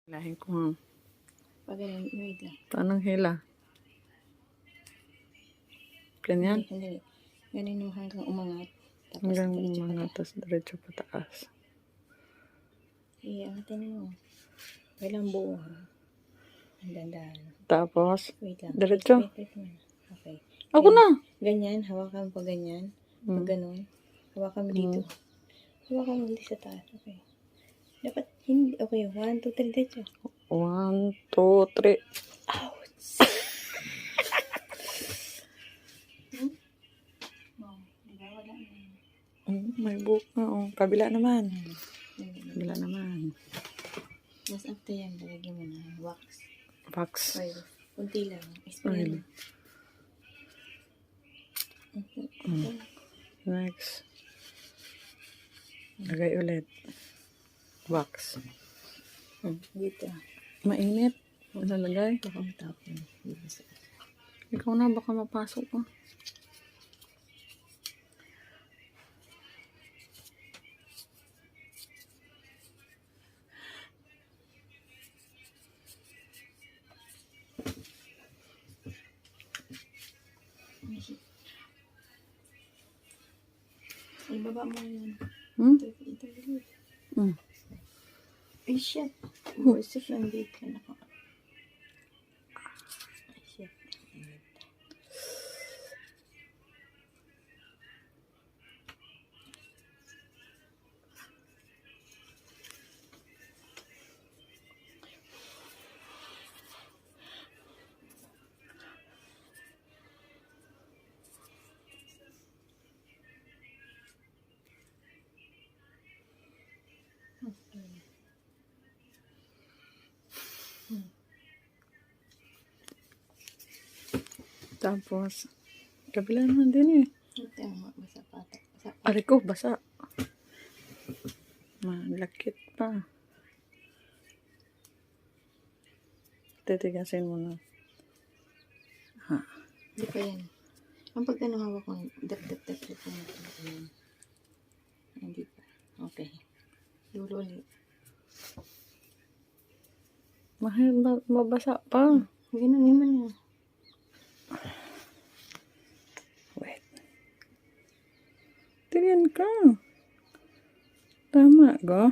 Hilahin ko nga. Pag ganun, wait lang. Paano hila? Ganyan? Hindi. Ganun yung hanggang umangat. Tapos Hanggang diretso mga pataas. tas diretso pataas. Angatin mo. Kailang buo ha. Ang dandahan. Tapos, Wait lang. diretso. Wait mo na. Okay. Ako na! Ganyan, hawakan mo pa ganyan. Pag ganun, hawakan mo dito. Hawakan mo dito sa taas. Okay. Dapat, hindi. Okay, 1, 2, 3, diretso. 1, 2, 3. Ouch! Oh, diba? Wala na. May buhok na. Oh. Kabila naman. Kabila naman. Mas after yan, lalagyan mo na wax. Wax. Oil. Kunti lang. Spray Oil. mo. Next. Lagay ulit. Wax. Dito. Mainit. Lalagay. Baka matapon. Ikaw na, baka mapasok ka. Ibaba mo yun. Ito. Ay, shit. Voice of Andy ka na ka. Ay, shit. Tapos, kabila naman din eh. Ito ang basa patak. Ari ko, basa. Malakit pa. Titigasin mo na. Ha. Hindi pa yan. Ang pag ano hawak ko, dap. Hindi pa. Okay. Dulo ulit. Mabasa pa. Ganun naman yun. Wait. Tingin ka. Tama, go.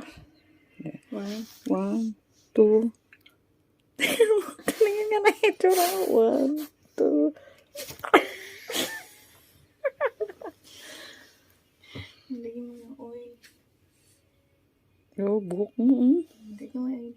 1. 1, 2. Tingin nga na ito na. 1, 2. Lagyan mo ng oil. Yo, buhok mo. Lagyan mo ng oil.